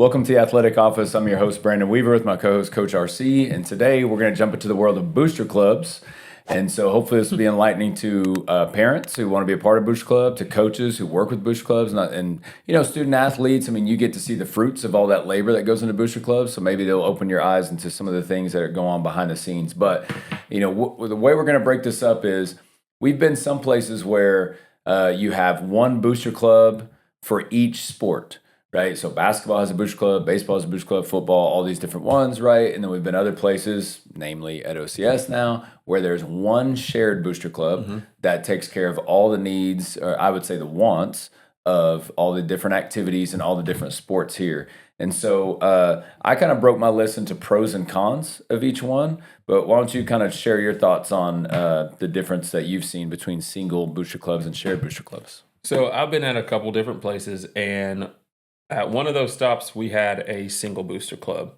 Welcome to the Athletic Office. I'm your host, Brandon Weaver, with my co-host, Coach RC. And today we're going to jump into the world of booster clubs. And so hopefully this will be enlightening to parents who want to be a part of booster club, to coaches who work with booster clubs, and student athletes. I mean, you get to see the fruits of all that labor that goes into booster clubs. So maybe they'll open your eyes into some of the things that are going on behind the scenes. But, the way we're going to break this up is we've been some places where you have one booster club for each sport. Right, so basketball has a booster club, baseball has a booster club, football, all these different ones, right? And then we've been other places, namely at OCS now, where there's one shared booster club that takes care of all the needs, or I would say the wants, of all the different activities and all the different sports here. And so I kind of broke my list into pros and cons of each one, but why don't you kind of share your thoughts on the difference that you've seen between single booster clubs and shared booster clubs? So I've been at a couple different places, and at one of those stops, we had a single booster club.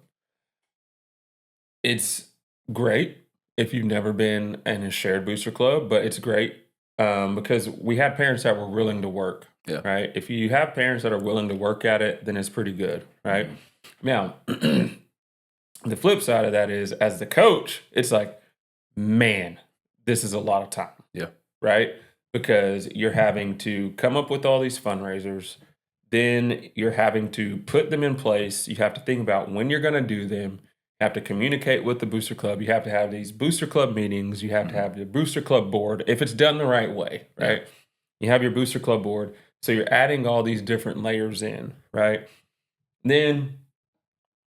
It's great if you've never been in a shared booster club, but it's great because we had parents that were willing to work, right? If you have parents that are willing to work at it, then it's pretty good, right? Now, the flip side of that is, as the coach, it's like, man, this is a lot of time, right? Because you're having to come up with all these fundraisers. Then you're having to put them in place. You have to think about when you're going to do them. You have to communicate with the booster club. You have to have these booster club meetings. You have to have the booster club board, if it's done the right way, right? You have your booster club board. So you're adding all these different layers in, right? Then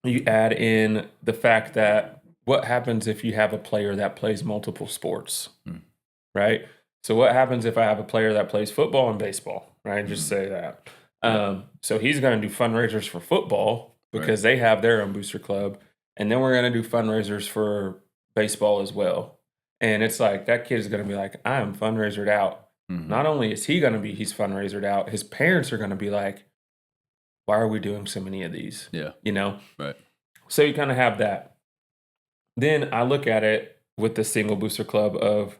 you add in the fact that what happens if you have a player that plays multiple sports, right? So what happens if I have a player that plays football and baseball, right? Just say that. So he's going to do fundraisers for football because they have their own booster club. And then we're going to do fundraisers for baseball as well. And it's like, that kid is going to be like, I'm fundraisered out. Not only is he going to be, he's fundraisered out, his parents are going to be like, why are we doing so many of these? Right. So you kind of have that. Then I look at it with the single booster club of,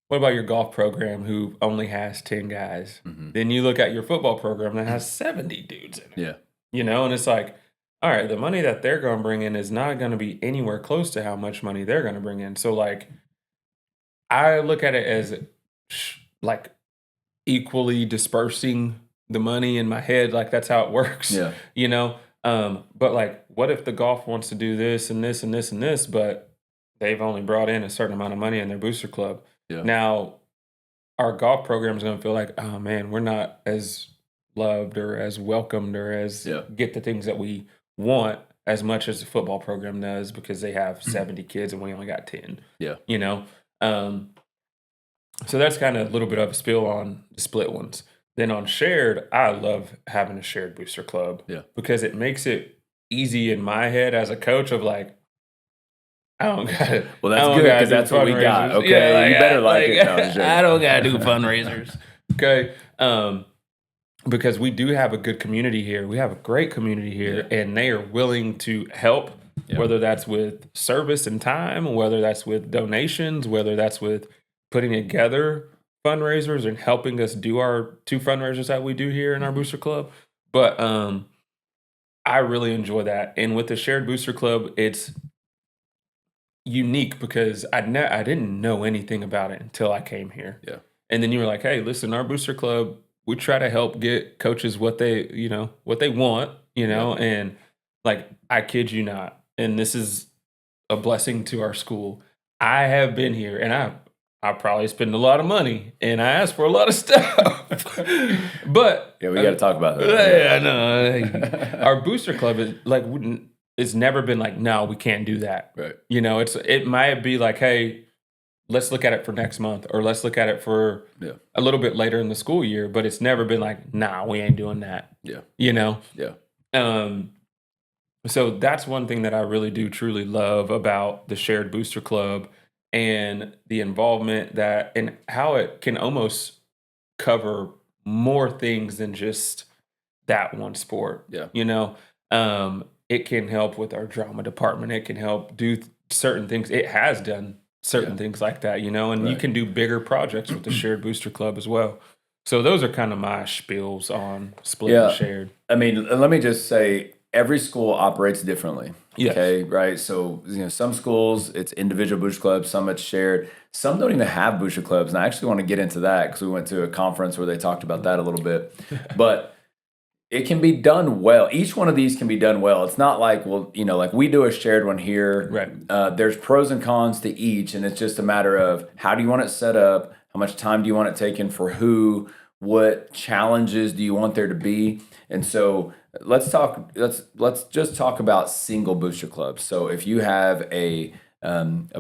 what about your golf program who only has 10 guys? Then you look at your football program that has 70 dudes in it. And it's like, all right, the money that they're going to bring in is not going to be anywhere close to how much money they're going to bring in. So, like, I look at it as, like, equally dispersing the money in my head. Like, that's how it works, But, like, what if the golf wants to do this and this and this and this, but they've only brought in a certain amount of money in their booster club? Now, our golf program is going to feel like, oh, man, we're not as loved or as welcomed or as get the things that we want as much as the football program does because they have 70 kids and we only got 10. So that's kind of a little bit of a spill on the split ones. Then on shared, I love having a shared booster club because it makes it easy in my head as a coach of like, I don't got it. Well, that's good because that's what we got. Okay, you better like it. No, I don't got to do fundraisers. Okay, because we do have a good community here. We have a great community here, and they are willing to help. Whether that's with service and time, whether that's with donations, whether that's with putting together fundraisers and helping us do our 2 fundraisers that we do here in our booster club. But I really enjoy that, and with the shared booster club, it's unique because I didn't know anything about it until I came here. And then you were like, hey, listen, our booster club, we try to help get coaches what they want, and like, I kid you not. And this is a blessing to our school. I have been here and I probably spend a lot of money and I ask for a lot of stuff, but we got to talk about that. I know. Our booster club is like, it's never been like, no, we can't do that. Right. It might be like, hey, let's look at it for next month, or let's look at it for a little bit later in the school year. But it's never been like, nah, we ain't doing that. So that's one thing that I really do truly love about the shared booster club and the involvement that, and how it can almost cover more things than just that one sport. It can help with our drama department. It can help do certain things. It has done certain things like that, and you can do bigger projects with the shared booster club as well. So those are kind of my spiels on split and shared. I mean, let me just say, every school operates differently. Yes. Okay, right? So, some schools, it's individual booster clubs, some it's shared. Some don't even have booster clubs. And I actually want to get into that because we went to a conference where they talked about that a little bit. But it can be done well. Each one of these can be done well. It's not like, well, like we do a shared one here. Right. There's pros and cons to each, and it's just a matter of how do you want it set up? How much time do you want it taken for who? What challenges do you want there to be? And so let's just talk about single booster clubs. So if you have a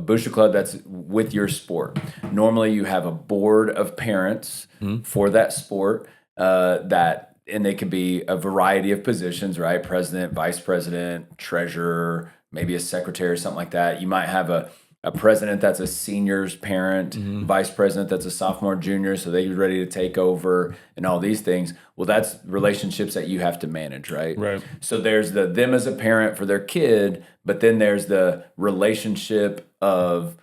booster club that's with your sport, normally you have a board of parents for that sport and they could be a variety of positions, right? President, vice president, treasurer, maybe a secretary or something like that. You might have a president that's a senior's parent, vice president that's a sophomore, junior, so they're ready to take over and all these things. Well, that's relationships that you have to manage, right? Right. So there's them as a parent for their kid, but then there's the relationship of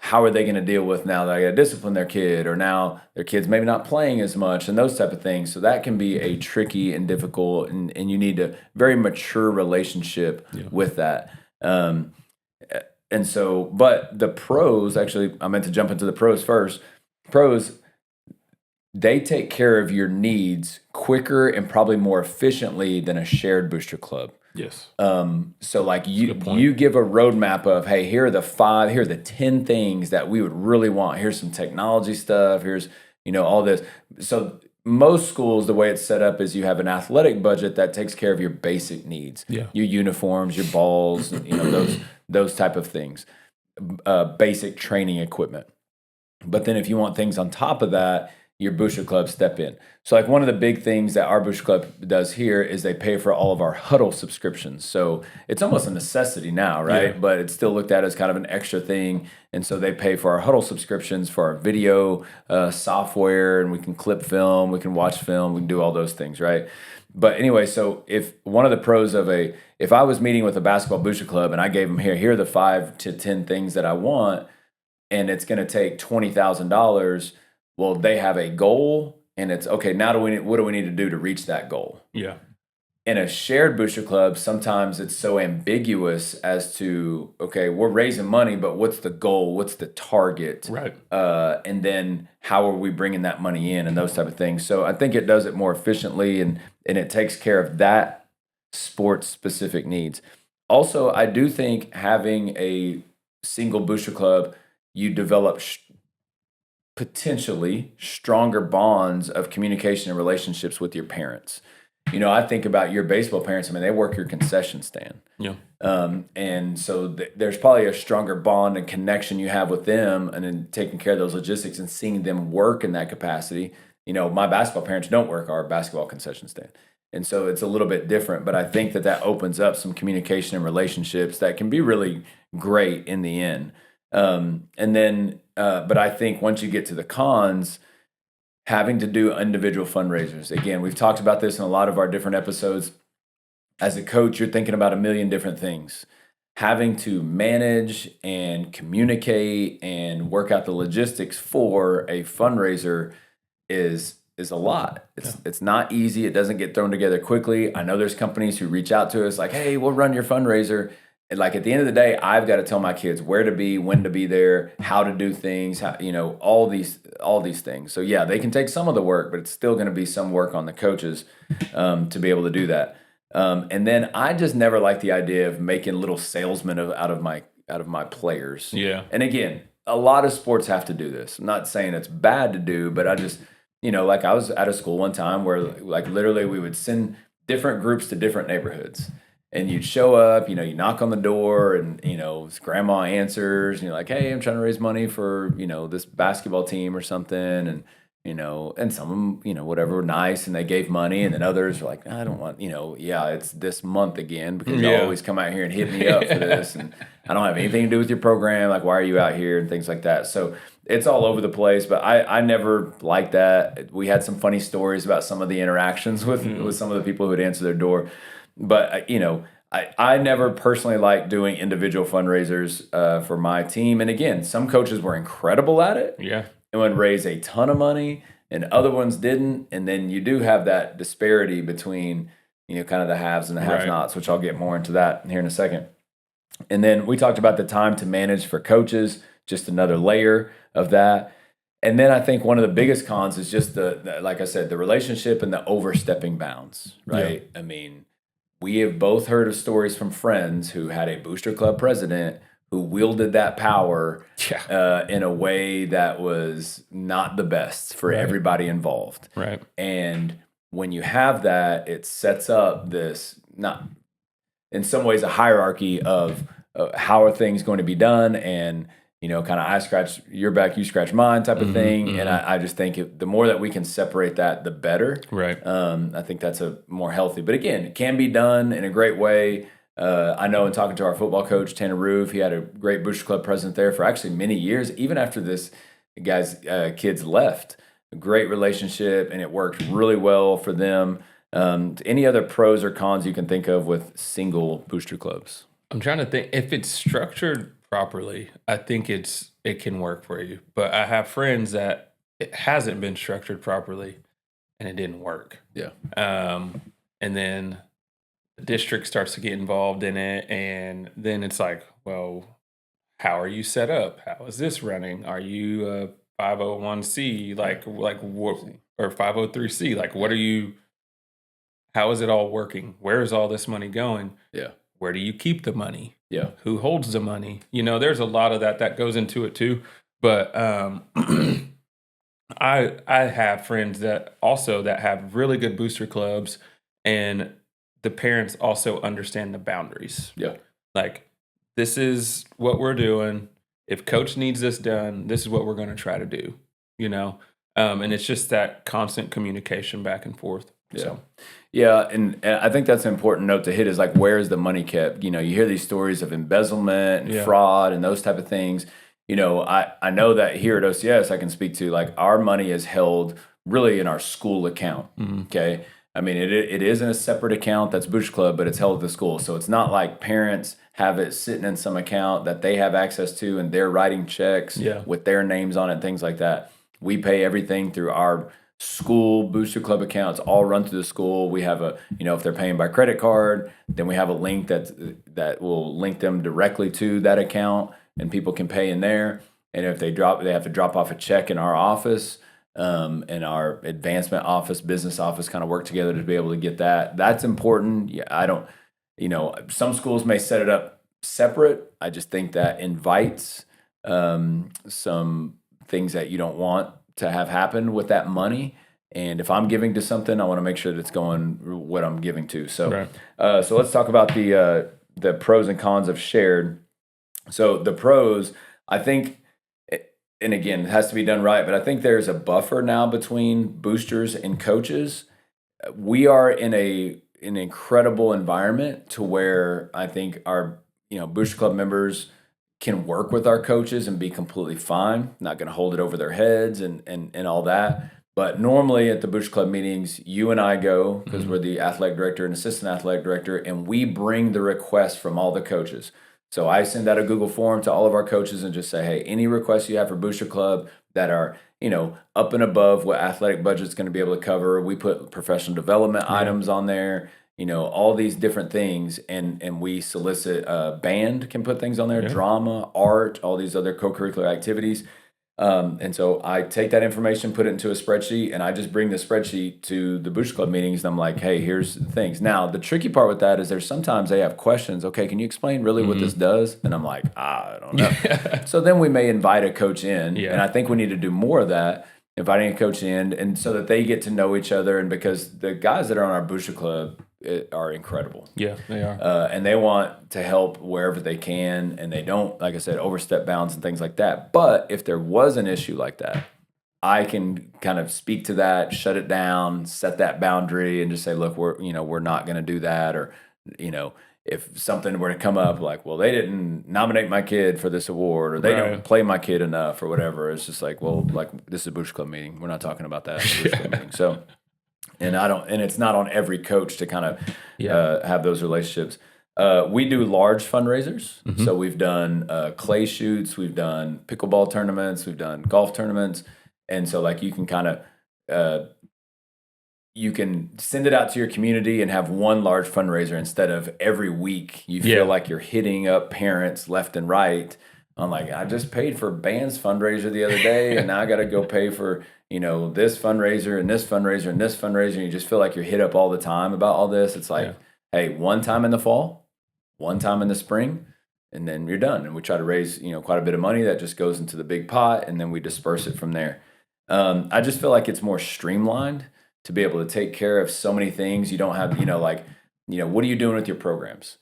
how are they going to deal with now that I got to discipline their kid, or now their kid's maybe not playing as much, and those type of things. So that can be a tricky and difficult, and you need a very mature relationship with that. And so, but the pros, actually, I meant to jump into the pros first. Pros, they take care of your needs quicker and probably more efficiently than a shared booster club. Yes. So like you give a roadmap of, hey, here are the 10 things that we would really want. Here's some technology stuff. Here's, all this. So most schools, the way it's set up is you have an athletic budget that takes care of your basic needs. Yeah. Your uniforms, your balls, those type of things, basic training equipment. But then if you want things on top of that, your booster club step in. So like one of the big things that our booster club does here is they pay for all of our huddle subscriptions. So it's almost a necessity now, right? Yeah. But it's still looked at as kind of an extra thing. And so they pay for our huddle subscriptions for our video software, and we can clip film, we can watch film, we can do all those things, right? But anyway, so if one of the pros of if I was meeting with a basketball booster club and I gave them here are the 5 to 10 things that I want, and it's going to take $20,000, well, they have a goal, and it's okay. Now, what do we need to do to reach that goal? Yeah. In a shared booster club, sometimes it's so ambiguous as to, okay, we're raising money, but what's the goal? What's the target? Right. And then how are we bringing that money in and those type of things. So I think it does it more efficiently, and it takes care of that sports specific needs. Also, I do think having a single booster club, you develop potentially stronger bonds of communication and relationships with your parents. I think about your baseball parents. I mean, they work your concession stand. Yeah. And so there's probably a stronger bond and connection you have with them, and then taking care of those logistics and seeing them work in that capacity. My basketball parents don't work our basketball concession stand. And so it's a little bit different, but I think that opens up some communication and relationships that can be really great in the end. But I think once you get to the cons, having to do individual fundraisers. Again, we've talked about this in a lot of our different episodes. As a coach, you're thinking about a million different things. Having to manage and communicate and work out the logistics for a fundraiser is a lot. It's not easy. It doesn't get thrown together quickly. I know there's companies who reach out to us like, hey, we'll run your fundraiser. And like at the end of the day, I've got to tell my kids where to be, when to be there, how to do things, all these things. So yeah, they can take some of the work, but it's still going to be some work on the coaches to be able to do that. And then I just never liked the idea of making little salesmen out of my players. Yeah. And again, a lot of sports have to do this. I'm not saying it's bad to do, but I just, like I was at a school one time where like literally we would send different groups to different neighborhoods. And you'd show up, you knock on the door, and, grandma answers, and you're like, hey, I'm trying to raise money for, this basketball team or something. And, and some of them, whatever, were nice, and they gave money. And then others were like, I don't want, it's this month again because you always come out here and hit me up for this. And I don't have anything to do with your program. Like, why are you out here? And things like that. So it's all over the place, but I never liked that. We had some funny stories about some of the interactions with some of the people who would answer their door. But, I never personally liked doing individual fundraisers for my team. And again, some coaches were incredible at it. Yeah. And would raise a ton of money, and other ones didn't. And then you do have that disparity between, kind of the haves and the have-nots, which I'll get more into that here in a second. And then we talked about the time to manage for coaches, just another layer of that. And then I think one of the biggest cons is just like I said, the relationship and the overstepping bounds, right? Yeah. I mean, we have both heard of stories from friends who had a booster club president who wielded that power in a way that was not the best for everybody involved. Right. And when you have that, it sets up this, not in some ways, a hierarchy of how are things going to be done, and kind of I scratch your back, you scratch mine type of thing. And I just think the more that we can separate that, the better. Right. I think that's a more healthy. But again, it can be done in a great way. I know in talking to our football coach, Tanner Roof, he had a great Booster Club president there for actually many years, even after this guy's kids left. A great relationship, and it worked really well for them. Any other pros or cons you can think of with single booster clubs? I'm trying to think. If it's structured properly, I think it can work for you. But I have friends that it hasn't been structured properly and it didn't work. Yeah. And then the district starts to get involved in it, and then it's like, well, how are you set up? How is this running? Are you a 501c like what, or 503c? Like, what are you? How is it all working? Where is all this money going? Yeah. Where do you keep the money? Yeah. Who holds the money? There's a lot of that goes into it too. But I have friends that have really good booster clubs, and the parents also understand the boundaries. Yeah. Like, this is what we're doing. If coach needs this done, this is what we're going to try to do, and it's just that constant communication back and forth. Yeah. So. Yeah, and I think that's an important note to hit is like, where is the money kept? You hear these stories of embezzlement and fraud and those type of things. I know that here at OCS I can speak to, like, our money is held really in our school account, okay? I mean, it is in a separate account that's Booster Club, but it's held at the school. So it's not like parents have it sitting in some account that they have access to and they're writing checks with their names on it and things like that. We pay everything through our school Booster Club accounts, all run through the school. We have if they're paying by credit card, then we have a link that will link them directly to that account, and people can pay in there. And if they have to drop off a check in our office, and our advancement office, business office kind of work together to be able to get that. That's important. Yeah, I don't, some schools may set it up separate. I just think that invites some things that you don't want to have happen with that money. And if I'm giving to something, I want to make sure that it's going what I'm giving to. So, so let's talk about the pros and cons of shared. So the pros, I think, and again, it has to be done right, but I think there's a buffer now between boosters and coaches. We are in an incredible environment to where I think our Booster Club members can work with our coaches and be completely fine. Not going to hold it over their heads and all that. But normally at the Booster Club meetings, you and I go, because we're the athletic director and assistant athletic director, and we bring the requests from all the coaches. So I send out a Google form to all of our coaches and just say, hey, any requests you have for Booster Club that are, up and above what athletic budget's going to be able to cover. We put professional development items on there, all these different things. And we solicit band can put things on there, drama, art, all these other co-curricular activities. And so I take that information, put it into a spreadsheet, and I just bring the spreadsheet to the Booster Club meetings. And I'm like, hey, here's the things. Now, the tricky part with that is there's sometimes they have questions. Okay, can you explain really what this does? And I'm like, I don't know. So then we may invite a coach in, and I think we need to do more of that, inviting a coach in, and so that they get to know each other. And because the guys that are on our Booster Club are incredible. Yeah, they are. And they want to help wherever they can, and they don't, like I said, overstep bounds and things like that. But if there was an issue like that, I can kind of speak to that, shut it down, set that boundary, and just say, look, we're not going to do that. Or, if something were to come up like, well, they didn't nominate my kid for this award, or they didn't play my kid enough, or whatever. It's just like, well, like, this is a Booster Club meeting. We're not talking about that at a Booster Club meeting. So. And it's not on every coach to kind of have those relationships. We do large fundraisers. So we've done clay shoots, we've done pickleball tournaments, we've done golf tournaments. And so like you can kind of you can send it out to your community and have one large fundraiser instead of every week you feel like you're hitting up parents left and right. I'm like, I just paid for band's fundraiser the other day, and now I got to go pay for, this fundraiser and this fundraiser and this fundraiser. And you just feel like you're hit up all the time about all this. It's like, hey, one time in the fall, one time in the spring, and then you're done. And we try to raise, quite a bit of money that just goes into the big pot, and then we disperse it from there. I just feel like it's more streamlined to be able to take care of so many things. You don't have, what are you doing with your programs?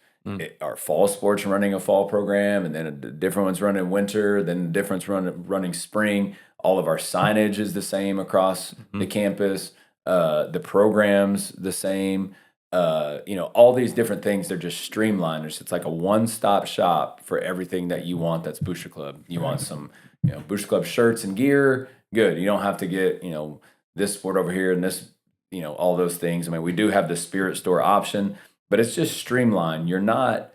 Our fall sports running a fall program, and then a different one's running winter, then the difference running spring. All of our signage is the same across the campus. The programs the same. All these different things, they're just streamlined. It's like a one-stop shop for everything that you want. That's Booster Club. You want some, Booster Club shirts and gear. Good. You don't have to get, this sport over here and this, all those things. I mean, we do have the Spirit Store option, but it's just streamlined. You're not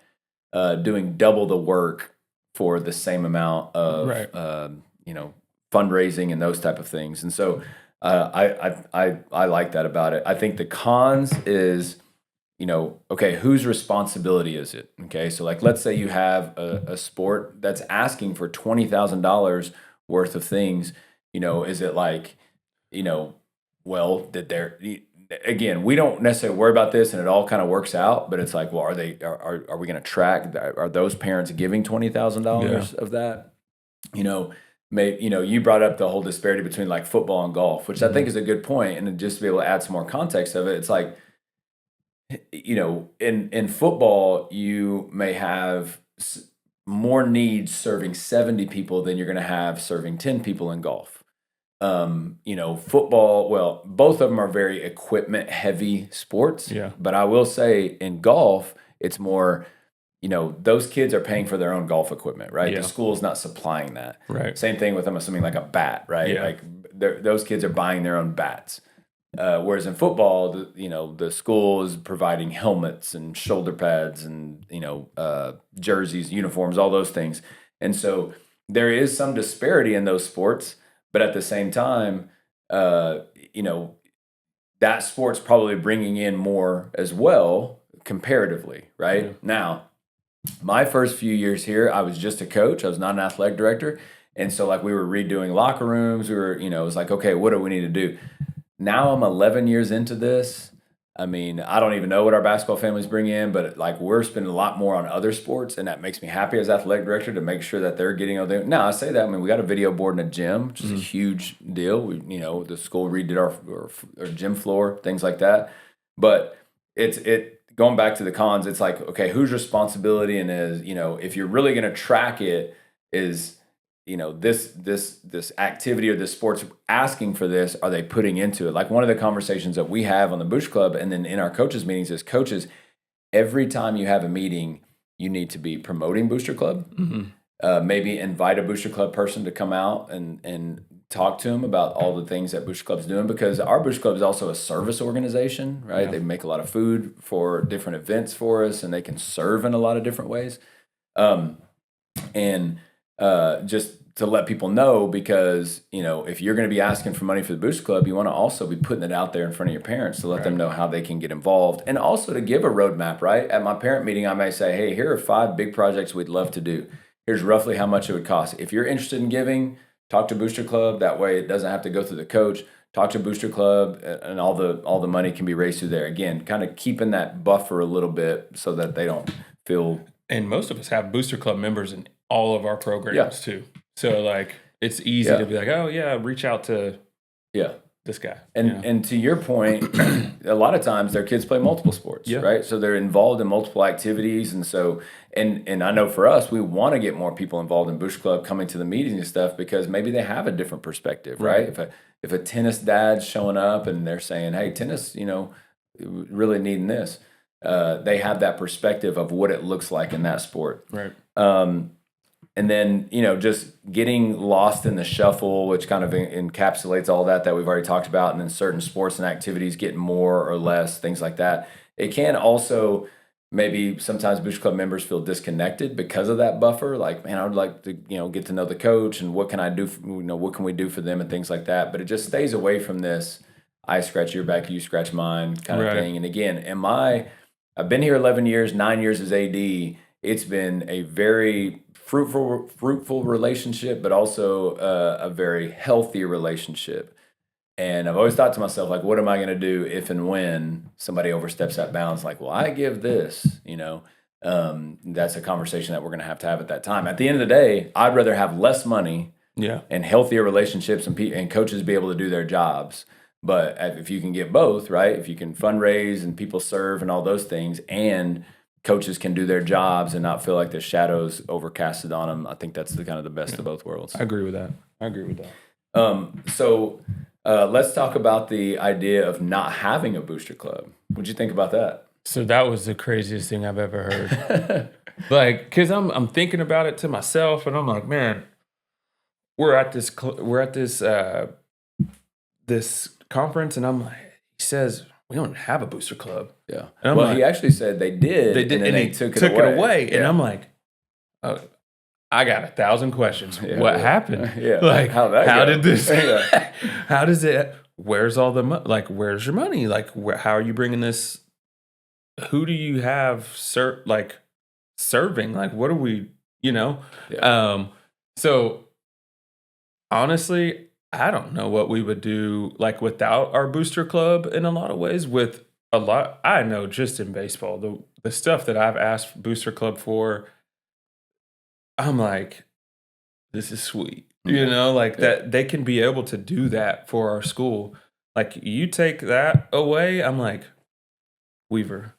doing double the work for the same amount of, fundraising and those type of things. And so I like that about it. I think the cons is, okay, whose responsibility is it? Okay, so like let's say you have a sport that's asking for $20,000 worth of things. Is it like, well, that they're again, we don't necessarily worry about this, and it all kind of works out. But it's like, well, are we going to track? Are those parents giving $20,000 of that? You brought up the whole disparity between like football and golf, which I think is a good point. And just to be able to add some more context of it, it's like, in football, you may have more needs serving 70 people than you're going to have serving 10 people in golf. Football, well, both of them are very equipment heavy sports. Yeah. But I will say in golf, it's more, those kids are paying for their own golf equipment, right? The school's not supplying that. Right. Same thing with, I'm assuming, like a bat, right? Yeah. Like those kids are buying their own bats. Whereas in football, the school is providing helmets and shoulder pads and, jerseys, uniforms, all those things. And so there is some disparity in those sports. But at the same time, that sport's probably bringing in more as well, comparatively, right? Yeah. Now, my first few years here, I was just a coach. I was not an athletic director. And so, like, we were redoing locker rooms. We were, it was like, okay, what do we need to do? Now I'm 11 years into this. I mean, I don't even know what our basketball families bring in, but like we're spending a lot more on other sports, and that makes me happy as athletic director to make sure that they're getting all the. Now I say that, I mean, we got a video board in a gym, which is a huge deal. We, the school redid our gym floor, things like that. But it's going back to the cons. It's like, okay, whose responsibility and is if you're really going to track it is. This activity or this sports asking for this, are they putting into it? Like one of the conversations that we have on the Booster Club and then in our coaches meetings is coaches, every time you have a meeting, you need to be promoting Booster Club. Maybe invite a Booster Club person to come out and talk to them about all the things that Booster Club's doing, because our Booster Club is also a service organization, right? Yeah. They make a lot of food for different events for us, and they can serve in a lot of different ways. Just to let people know, because, if you're going to be asking for money for the Booster Club, you want to also be putting it out there in front of your parents to let them know how they can get involved, and also to give a roadmap, right? At my parent meeting, I may say, hey, here are 5 big projects we'd love to do. Here's roughly how much it would cost. If you're interested in giving, talk to Booster Club. That way it doesn't have to go through the coach. Talk to Booster Club, and all the money can be raised through there. Again, kind of keeping that buffer a little bit so that they don't feel. And most of us have Booster Club members in all of our programs too. So like it's easy to be like, oh yeah, reach out to this guy. And to your point, a lot of times their kids play multiple sports, right? So they're involved in multiple activities, and so and I know for us, we want to get more people involved in Booster Club coming to the meetings and stuff, because maybe they have a different perspective, right? If a tennis dad's showing up and they're saying, hey, tennis, really needing this, they have that perspective of what it looks like in that sport, right? And then, just getting lost in the shuffle, which kind of encapsulates all that we've already talked about, and then certain sports and activities getting more or less, things like that. It can also maybe sometimes Booster Club members feel disconnected because of that buffer. Like, man, I would like to, get to know the coach, and what can I do, what can we do for them and things like that. But it just stays away from this, I scratch your back, you scratch mine kind of thing. And again, I've been here 11 years, 9 years as AD. It's been a very fruitful relationship, but also a very healthy relationship. And I've always thought to myself, like, what am I going to do if and when somebody oversteps that bounds? Like, well, I give this, that's a conversation that we're going to have at that time. At the end of the day, I'd rather have less money and healthier relationships and coaches be able to do their jobs. But if you can get both, right? If you can fundraise and people serve and all those things, and coaches can do their jobs and not feel like the shadows overcasted on them, I think that's the kind of the best of both worlds. I agree with that. So let's talk about the idea of not having a booster club. What'd you think about that? So that was the craziest thing I've ever heard. Like, cause I'm thinking about it to myself, and I'm like, man, we're at this this conference, and I'm like, he says we don't have a booster club. Yeah. And well, he actually said they did. They did, and they took it away. And I'm like, oh, I got 1,000 questions. Yeah, what happened? Yeah. Like, how did this? How does it? Where's all the money? Like, where's your money? Like, how are you bringing this? Who do you have serving? Like, what are we? Yeah. So honestly, I don't know what we would do like without our booster club in a lot of ways. With a lot, I know just in baseball, the stuff that I've asked booster club for, I'm like, this is sweet. That they can be able to do that for our school. Like, you take that away, I'm like, Weaver,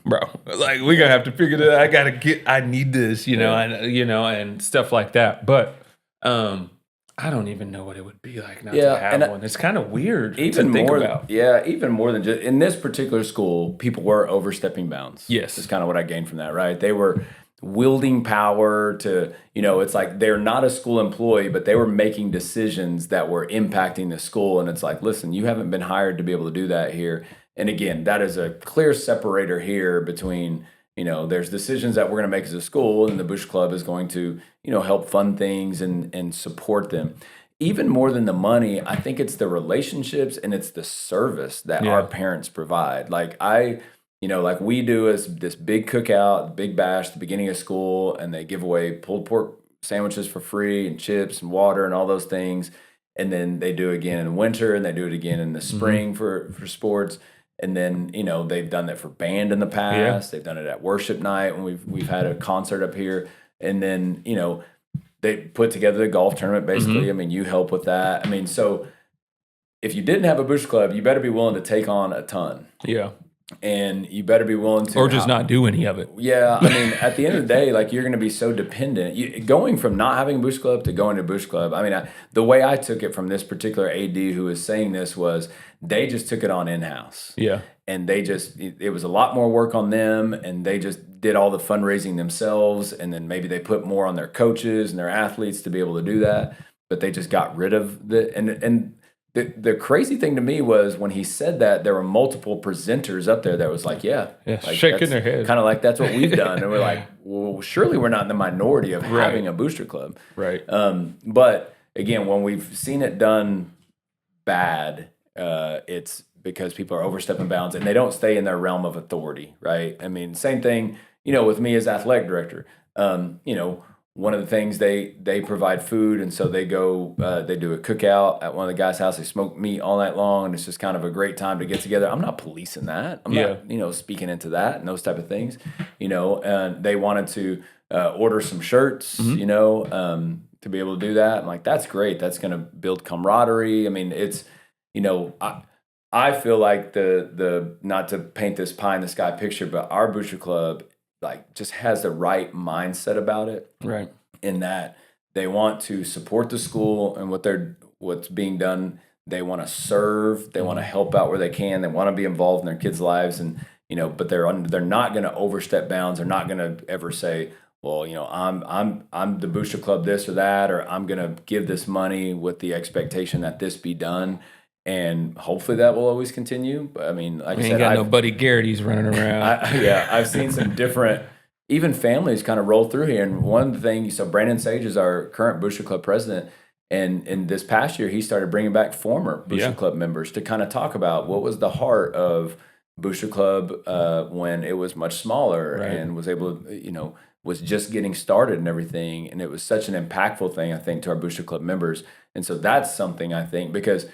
bro, like, we're gonna have to figure that out. I need this, and stuff like that. But I don't even know what it would be like not to have one. It's kind of weird to think about. Yeah, even more than just in this particular school, people were overstepping bounds. Yes. That's kind of what I gained from that, right? They were wielding power to, it's like they're not a school employee, but they were making decisions that were impacting the school. And it's like, listen, you haven't been hired to be able to do that here. And again, that is a clear separator here between, there's decisions that we're going to make as a school, and the Bush Club is going to, help fund things and support them. Even more than the money, I think it's the relationships and it's the service that our parents provide. Like like we do this big cookout, big bash at the beginning of school, and they give away pulled pork sandwiches for free and chips and water and all those things. And then they do it again in winter, and they do it again in the spring for sports. And then, they've done that for band in the past. Yeah. They've done it at worship night when we've had a concert up here. And then, they put together the golf tournament, basically. I mean, you help with that. I mean, so if you didn't have a Bush Club, you better be willing to take on a ton. Yeah. And you better be willing to... Or just not do any of it. Yeah. I mean, at the end of the day, like, you're going to be so dependent. Going from not having a Bush Club to going to Bush Club, I mean, the way I took it from this particular AD who was saying this was they just took it on in-house. Yeah. And it was a lot more work on them, and they just did all the fundraising themselves, and then maybe they put more on their coaches and their athletes to be able to do that, but they just got rid of the crazy thing to me was when he said that, there were multiple presenters up there that was like, like, shaking their head. Kind of like, that's what we've done. And we're like, well, surely we're not in the minority of having a booster club. Right. But again, when we've seen it done bad, it's because people are overstepping bounds and they don't stay in their realm of authority, right? I mean, same thing, with me as athletic director. One of the things they provide food, and so they go they do a cookout at one of the guys' house. They smoke meat all night long, and it's just kind of a great time to get together. I'm not policing that. I'm not speaking into that and those type of things. And they wanted to order some shirts, to be able to do that. I'm like, that's great. That's going to build camaraderie. I mean, it's I feel like the not to paint this pie in the sky picture, but our booster club just has the right mindset about it. Right. In that they want to support the school and what's being done. They want to serve. They want to help out where they can. They want to be involved in their kids' lives, and but they're not going to overstep bounds. They're not going to ever say, well, I'm the booster club this or that, or I'm going to give this money with the expectation that this be done. And hopefully that will always continue. But I mean, like I said, got no Buddy Garrity's running around. I've seen some different, even families kind of roll through here. And one of the things, so Brandon Sage is our current Booster Club president, And this past year, he started bringing back former Booster Club members to kind of talk about what was the heart of Booster Club when it was much smaller and was able to, was just getting started and everything. And it was such an impactful thing, I think, to our Booster Club members. And so that's something I think, because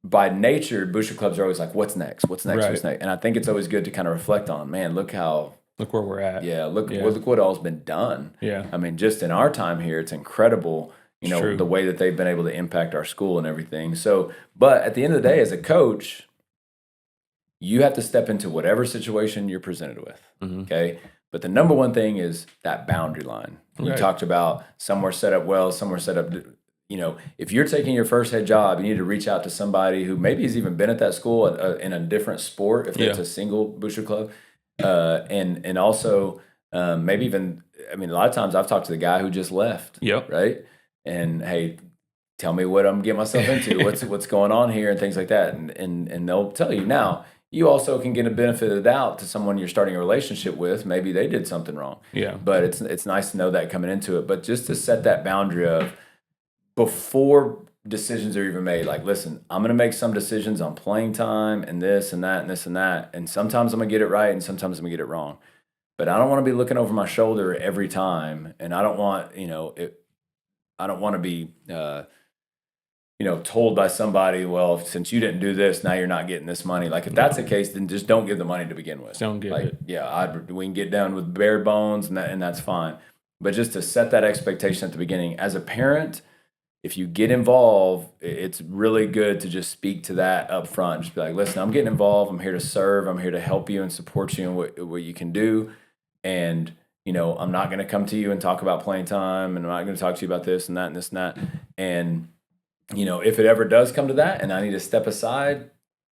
by nature, Booster Clubs are always like, what's next? What's next? What's next? And I think it's always good to kind of reflect on, man, look where we're at. Yeah, look what all's been done. Yeah. I mean, just in our time here, it's incredible, the way that they've been able to impact our school and everything. So, but at the end of the day, as a coach, you have to step into whatever situation you're presented with, okay? But the number one thing is that boundary line. You talked about somewhere set up well, somewhere set up, if you're taking your first head job, you need to reach out to somebody who maybe has even been at that school in a different sport, if it's a single Booster Club. And also maybe even, a lot of times I've talked to the guy who just left, right? And hey, tell me what I'm getting myself into, what's going on here and things like that. And they'll tell you. Now, you also can get a benefit of the doubt to someone you're starting a relationship with. Maybe they did something wrong. Yeah. But it's nice to know that coming into it. But just to set that boundary of before decisions are even made, like, listen, I'm going to make some decisions on playing time and this and that and this and that. And sometimes I'm going to get it right and sometimes I'm going to get it wrong. But I don't want to be looking over my shoulder every time. And I don't want, I don't want to be, told by somebody, well, since you didn't do this, now you're not getting this money. Like, if that's the case, then just don't give the money to begin with. Don't give it. Yeah, we can get down with bare bones, and that's fine. But just to set that expectation at the beginning, as a parent, if you get involved, it's really good to just speak to that up front. Just be like, listen, I'm getting involved. I'm here to serve. I'm here to help you and support you in what you can do. And, I'm not going to come to you and talk about playing time, and I'm not going to talk to you about this and that and this and that. And, if it ever does come to that and I need to step aside,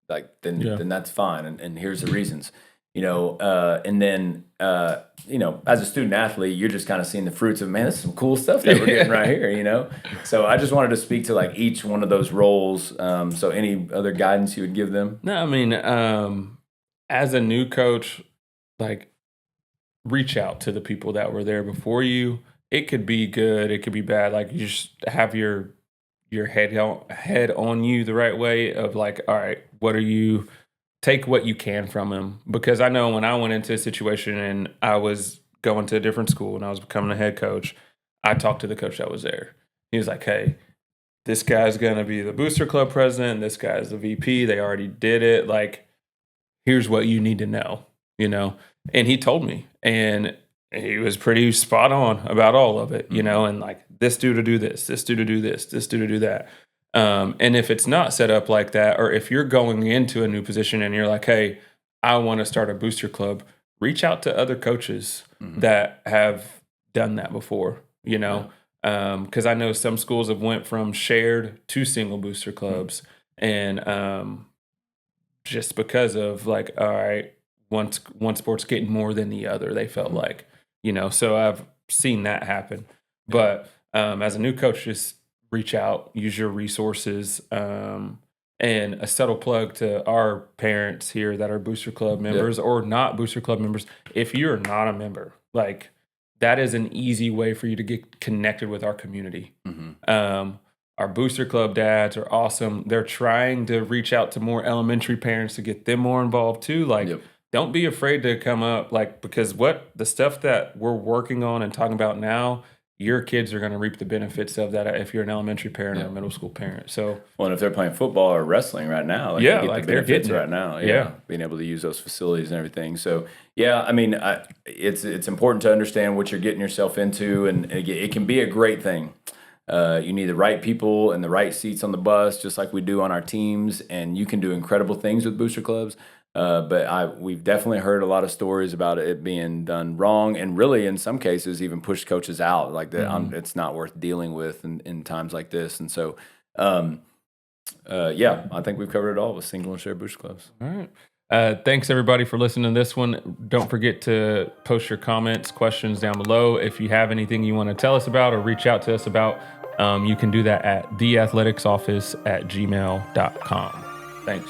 then that's fine. And here's the reasons. And then, as a student athlete, you're just kind of seeing the fruits of, man, this is some cool stuff that we're getting right here, So I just wanted to speak to each one of those roles. So any other guidance you would give them? No, as a new coach, reach out to the people that were there before you. It could be good. It could be bad. You just have your head on you the right way of all right, take what you can from him. Because I know when I went into a situation and I was going to a different school and I was becoming a head coach, I talked to the coach that was there. He was like, hey, this guy's going to be the Booster Club president. This guy's the VP. They already did it. Here's what you need to know, And he told me, and he was pretty spot on about all of it, and this dude to do this dude to do this dude to do that. And if it's not set up like that, or if you're going into a new position and you're like, hey, I want to start a Booster Club, reach out to other coaches that have done that before, because I know some schools have went from shared to single Booster Clubs. And just because of all right, one sport's getting more than the other, they felt like, so I've seen that happen. But as a new coach, just reach out, use your resources, and a subtle plug to our parents here that are Booster Club members or not Booster Club members. If you're not a member, that is an easy way for you to get connected with our community. Our Booster Club dads are awesome. They're trying to reach out to more elementary parents to get them more involved too. Don't be afraid to come up, because the stuff that we're working on and talking about now, your kids are going to reap the benefits of that if you're an elementary parent or a middle school parent. So, and if they're playing football or wrestling right now, they get the benefits right now. Being able to use those facilities and everything. So, it's important to understand what you're getting yourself into, and it can be a great thing. You need the right people and the right seats on the bus, just like we do on our teams, and you can do incredible things with Booster Clubs. But we've definitely heard a lot of stories about it being done wrong, and really in some cases even pushed coaches out like that. It's not worth dealing with in times like this. And so, I think we've covered it all with single and shared Booster Clubs. All right. Thanks everybody for listening to this one. Don't forget to post your comments, questions down below. If you have anything you want to tell us about or reach out to us about, you can do that at theathleticsoffice@gmail.com. Thanks.